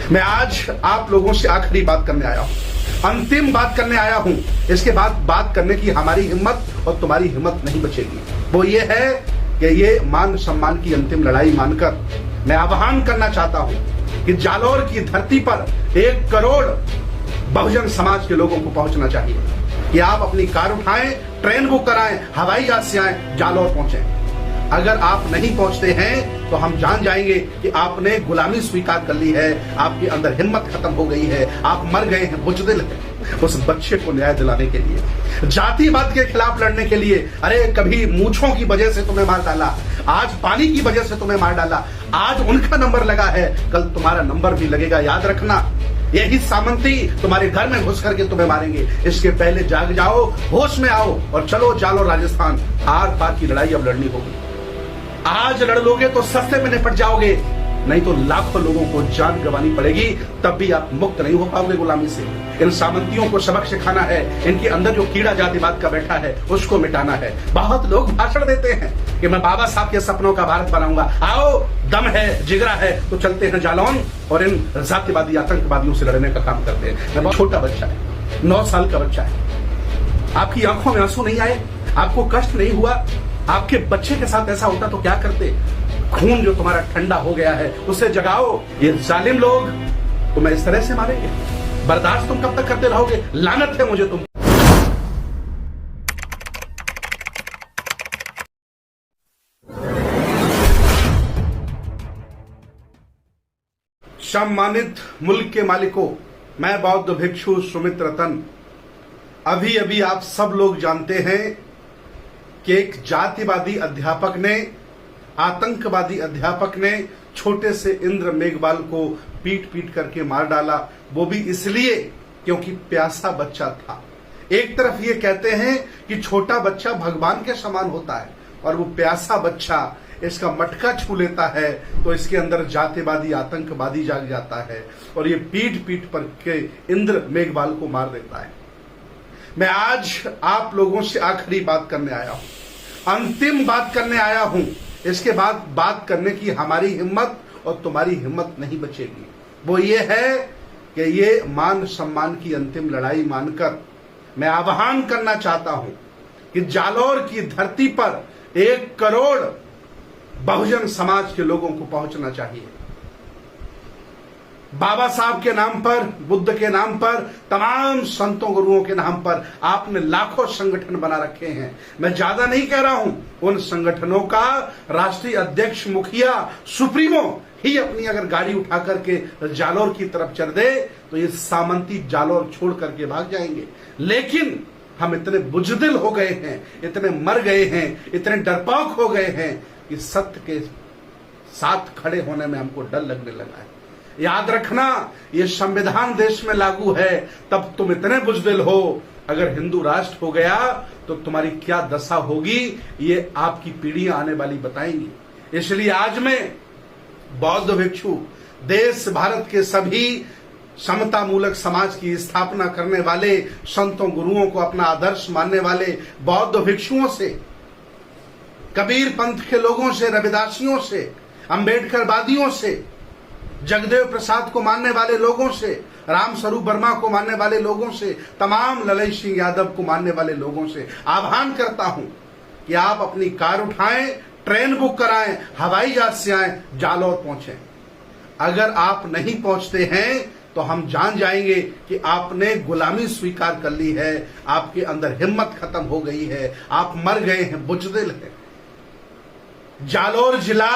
मैं आज आप लोगों से आखिरी बात करने आया हूं, अंतिम बात करने आया हूं। इसके बाद बात करने की हमारी हिम्मत और तुम्हारी हिम्मत नहीं बचेगी। वो ये है कि ये मान सम्मान की अंतिम लड़ाई मानकर मैं आह्वान करना चाहता हूं कि जालौर की धरती पर 1 करोड़ बहुजन समाज के लोगों को पहुंचना चाहिए कि आप अपनी कार उठाएं, ट्रेन बुक कराएं, हवाई जहाज से आए, जालौर पहुंचे। अगर आप नहीं पहुंचते हैं तो हम जान जाएंगे कि आपने गुलामी स्वीकार कर ली है, आपके अंदर हिम्मत खत्म हो गई है, आप मर गए हैं, बुजदिल हैं उस बच्चे को न्याय दिलाने के लिए, जातिवाद के खिलाफ लड़ने के लिए। अरे कभी मूंछों की वजह से तुम्हें मार डाला, आज पानी की वजह से तुम्हें मार डाला, आज उनका नंबर लगा है, कल तुम्हारा नंबर भी लगेगा, याद रखना। यही सामंती तुम्हारे घर में घुस करके तुम्हें मारेंगे। इसके पहले जाग जाओ, होश में आओ और चलो जालौर राजस्थान। आर पार की लड़ाई अब लड़नी होगी। आज लड़ लोगे तो सस्ते में निपट जाओगे, नहीं तो लाखों लोगों को जान गंवानी पड़ेगी, तब भी आप मुक्त नहीं हो पाओगे गुलामी से। इन सामंतियों को सबक सिखाना है, इनके अंदर जो कीड़ा जातिवाद का बैठा है उसको मिटाना है। बहुत लोग भाषण देते हैं कि मैं बाबा साहब के सपनों का भारत बनाऊंगा। आओ, दम है, जिगरा है तो चलते हैं जालौन और इन जातिवादी आतंकवादियों से लड़ने का काम करते हैं। मैं बहुत छोटा बच्चा है, 9 साल का बच्चा है। आपकी आंखों में आंसू नहीं आए, आपको कष्ट नहीं हुआ? आपके बच्चे के साथ ऐसा होता तो क्या करते? खून जो तुम्हारा ठंडा हो गया है उसे जगाओ। ये जालिम लोग तुम्हें इस तरह से मारेंगे, बर्दाश्त तुम कब तक करते रहोगे? लानत है मुझे तुम। सम्मानित मुल्क के मालिकों, मैं बौद्ध भिक्षु सुमित रतन। अभी अभी आप सब लोग जानते हैं कि एक जातिवादी अध्यापक ने, आतंकवादी अध्यापक ने छोटे से इंद्र मेघवाल को पीट पीट करके मार डाला, वो भी इसलिए क्योंकि प्यासा बच्चा था। एक तरफ ये कहते हैं कि छोटा बच्चा भगवान के समान होता है और वो प्यासा बच्चा इसका मटका छू लेता है तो इसके अंदर जातिवादी आतंकवादी जाग जाता है और ये पीट पीट पर के इंद्र मेघवाल को मार देता है। मैं आज आप लोगों से आखिरी बात करने आया हूं, अंतिम बात करने आया हूं। इसके बाद बात करने की हमारी हिम्मत और तुम्हारी हिम्मत नहीं बचेगी। वो ये है कि ये मान सम्मान की अंतिम लड़ाई मानकर मैं आह्वान करना चाहता हूं कि जालौर की धरती पर 1 करोड़ बहुजन समाज के लोगों को पहुंचना चाहिए। बाबा साहब के नाम पर, बुद्ध के नाम पर, तमाम संतों गुरुओं के नाम पर आपने लाखों संगठन बना रखे हैं। मैं ज्यादा नहीं कह रहा हूं, उन संगठनों का राष्ट्रीय अध्यक्ष, मुखिया, सुप्रीमो ही अपनी अगर गाड़ी उठा करके जालौर की तरफ चल दे तो ये सामंती जालौर छोड़ करके भाग जाएंगे। लेकिन हम इतने बुजदिल हो गए हैं, इतने मर गए हैं, इतने डरपोक हो गए हैं कि सत्य के साथ खड़े होने में हमको डर लगने लगा है। याद रखना, ये संविधान देश में लागू है, तब तुम इतने बुजदिल हो। अगर हिंदू राष्ट्र हो गया तो तुम्हारी क्या दशा होगी ये आपकी पीढ़ियां आने वाली बताएंगी। इसलिए आज मैं बौद्ध भिक्षु, देश भारत के सभी समता मूलक समाज की स्थापना करने वाले, संतों गुरुओं को अपना आदर्श मानने वाले बौद्ध भिक्षुओं से, कबीर पंथ के लोगों से, रविदासियों से, अंबेडकरवादियों से, जगदेव प्रसाद को मानने वाले लोगों से, राम स्वरूप वर्मा को मानने वाले लोगों से, तमाम ललई सिंह यादव को मानने वाले लोगों से आह्वान करता हूं कि आप अपनी कार उठाएं, ट्रेन बुक कराएं, हवाई जहाज से आए, जालौर पहुंचे। अगर आप नहीं पहुंचते हैं तो हम जान जाएंगे कि आपने गुलामी स्वीकार कर ली है, आपके अंदर हिम्मत खत्म हो गई है, आप मर गए हैं, बुजदिल है। जालौर जिला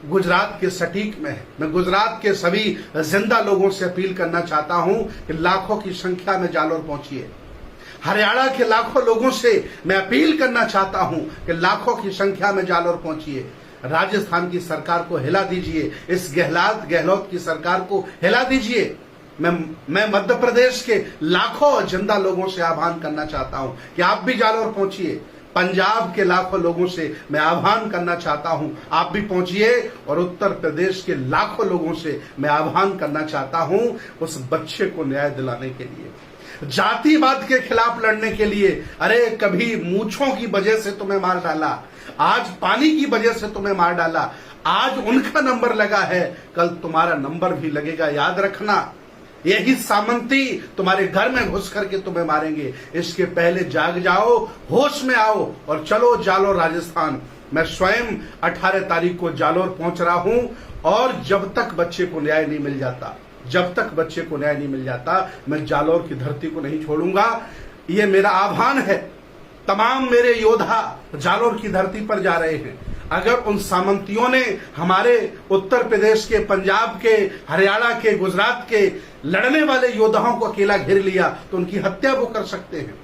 गुजरात के सटीक में है। मैं गुजरात के सभी जिंदा लोगों से अपील करना चाहता हूं कि लाखों की संख्या में जालौर पहुंचिए। हरियाणा के लाखों लोगों से मैं अपील करना चाहता हूं कि लाखों की संख्या में जालौर पहुंचिए। राजस्थान की सरकार को हिला दीजिए, इस गहलोत की सरकार को हिला दीजिए। मैं मध्य प्रदेश के लाखों जिंदा लोगों से आह्वान करना चाहता हूं कि आप भी जालौर पहुंचिए। पंजाब के लाखों लोगों से मैं आह्वान करना चाहता हूं, आप भी पहुंचिए। और उत्तर प्रदेश के लाखों लोगों से मैं आह्वान करना चाहता हूं उस बच्चे को न्याय दिलाने के लिए, जातिवाद के खिलाफ लड़ने के लिए। अरे कभी मूंछों की वजह से तुम्हें मार डाला, आज पानी की वजह से तुम्हें मार डाला, आज उनका नंबर लगा है, कल तुम्हारा नंबर भी लगेगा, याद रखना। यही सामंती तुम्हारे घर में घुस करके तुम्हें मारेंगे। इसके पहले जाग जाओ, होश में आओ और चलो जालोर राजस्थान। मैं स्वयं 18 तारीख को जालोर पहुंच रहा हूं और जब तक बच्चे को न्याय नहीं मिल जाता, मैं जालोर की धरती को नहीं छोड़ूंगा। ये मेरा आह्वान है। तमाम मेरे योद्धा जालोर की धरती पर जा रहे हैं। अगर उन सामंतियों ने हमारे उत्तर प्रदेश के, पंजाब के, हरियाणा के, गुजरात के लड़ने वाले योद्धाओं को अकेला घेर लिया तो उनकी हत्या वो कर सकते हैं।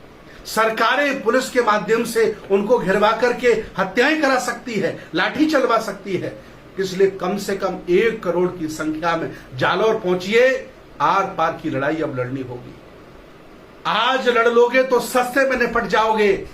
सरकारें पुलिस के माध्यम से उनको घिरवा करके हत्याएं करा सकती है, लाठी चलवा सकती है। इसलिए कम से कम 1 करोड़ की संख्या में जालोर पहुंचिए। आर पार की लड़ाई अब लड़नी होगी। आज लड़ लोगे तो सस्ते में निपट जाओगे,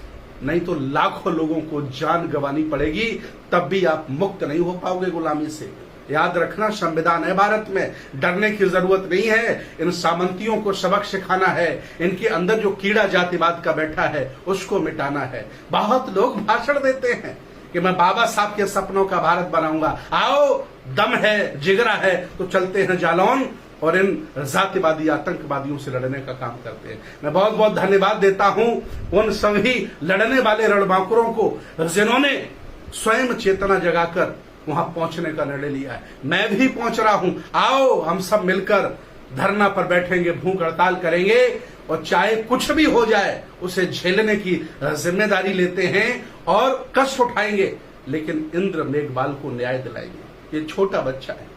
नहीं तो लाखों लोगों को जान गंवानी पड़ेगी, तब भी आप मुक्त नहीं हो पाओगे गुलामी से। याद रखना, संविधान है भारत में, डरने की जरूरत नहीं है। इन सामंतियों को सबक सिखाना है। इनके अंदर जो कीड़ा जातिवाद का बैठा है उसको मिटाना है। बहुत लोग भाषण देते हैं कि मैं बाबा साहब के सपनों का भारत बनाऊंगा। आओ, दम है, जिगरा है तो चलते हैं जालौन और इन जातिवादी आतंकवादियों से लड़ने का काम करते हैं। मैं बहुत बहुत धन्यवाद देता हूं उन सभी लड़ने वाले रणबांकुरों को जिन्होंने स्वयं चेतना जगाकर वहां पहुंचने का निर्णय लिया है। मैं भी पहुंच रहा हूं। आओ, हम सब मिलकर धरना पर बैठेंगे, भूख हड़ताल करेंगे और चाहे कुछ भी हो जाए उसे झेलने की जिम्मेदारी लेते हैं और कष्ट उठाएंगे, लेकिन इंद्र मेघवाल को न्याय दिलाएंगे। ये छोटा बच्चा है,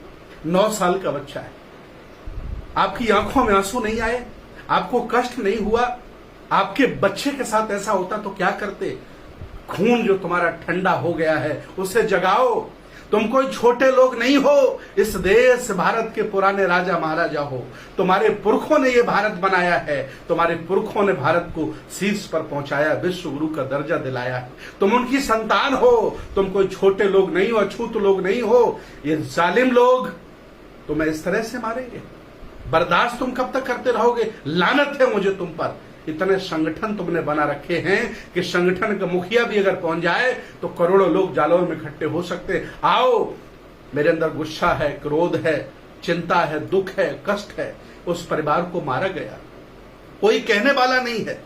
9 साल का बच्चा है। आपकी आंखों में आंसू नहीं आए? आपको कष्ट नहीं हुआ? आपके बच्चे के साथ ऐसा होता तो क्या करते? खून जो तुम्हारा ठंडा हो गया है उसे जगाओ। तुम कोई छोटे लोग नहीं हो। इस देश भारत के पुराने राजा महाराजा हो। तुम्हारे पुरखों ने ये भारत बनाया है। तुम्हारे पुरखों ने भारत को शीर्ष पर पहुंचाया, विश्व गुरु का दर्जा दिलाया है। तुम उनकी संतान हो। तुम कोई छोटे लोग नहीं हो, अछूत लोग नहीं हो। ये जालिम लोग तुम्हें इस तरह से मारेंगे। बर्दाश्त तुम कब तक करते रहोगे? लानत है मुझे तुम पर। इतने संगठन तुमने बना रखे हैं कि संगठन का मुखिया भी अगर पहुंच जाए तो करोड़ों लोग जालौर में इकट्ठे हो सकते हैं। आओ, मेरे अंदर गुस्सा है, क्रोध है, चिंता है, दुख है, कष्ट है। उस परिवार को मारा गया, कोई कहने वाला नहीं है।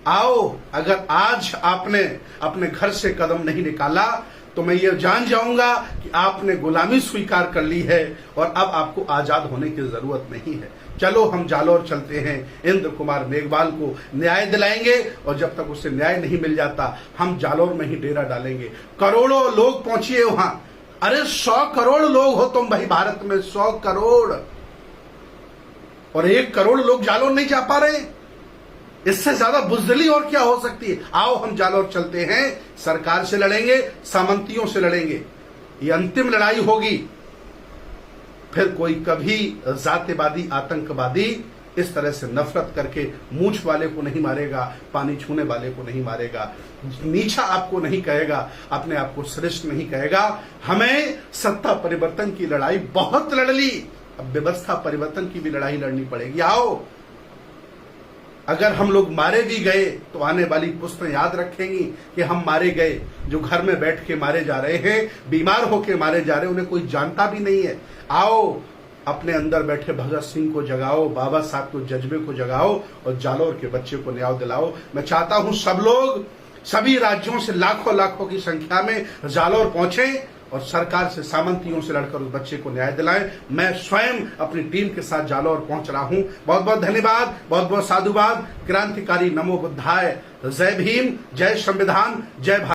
आओ, अगर आज आपने अपने घर से कदम नहीं निकाला तो मैं ये जान जाऊंगा कि आपने गुलामी स्वीकार कर ली है और अब आपको आजाद होने की जरूरत नहीं है। चलो, हम जालौर चलते हैं, इंद्र कुमार मेघवाल को न्याय दिलाएंगे और जब तक उसे न्याय नहीं मिल जाता हम जालौर में ही डेरा डालेंगे। करोड़ों लोग पहुंचिए वहां। अरे 100 करोड़ लोग हो तुम भाई भारत में, 100 करोड़, और 1 करोड़ लोग जालौर नहीं जा पा रहे। इससे ज्यादा बुजदिली और क्या हो सकती है? आओ, हम जालौर चलते हैं, सरकार से लड़ेंगे, सामंतियों से लड़ेंगे। ये अंतिम लड़ाई होगी। फिर कोई कभी जातिवादी आतंकवादी इस तरह से नफरत करके मूंछ वाले को नहीं मारेगा, पानी छूने वाले को नहीं मारेगा, नीचा आपको नहीं कहेगा, अपने आप को श्रेष्ठ नहीं कहेगा। हमें सत्ता परिवर्तन की लड़ाई बहुत लड़ ली, अब व्यवस्था परिवर्तन की भी लड़ाई लड़नी पड़ेगी। आओ, अगर हम लोग मारे भी गए तो आने वाली पुस्तें याद रखेंगी कि हम मारे गए। जो घर में बैठ के मारे जा रहे हैं, बीमार होके मारे जा रहे हैं, उन्हें कोई जानता भी नहीं है। आओ, अपने अंदर बैठे भगत सिंह को जगाओ, बाबा साहब को जज्बे को जगाओ और जालौर के बच्चे को न्याय दिलाओ। मैं चाहता हूं सब लोग सभी राज्यों से लाखों लाखों की संख्या में जालौर पहुंचे और सरकार से, सामंतियों से लड़कर उस बच्चे को न्याय दिलाएं। मैं स्वयं अपनी टीम के साथ जालौर पहुंच रहा हूं। बहुत बहुत धन्यवाद, बहुत बहुत साधुवाद। क्रांतिकारी नमो बुद्धाय। जय भीम, जय संविधान, जय भारत।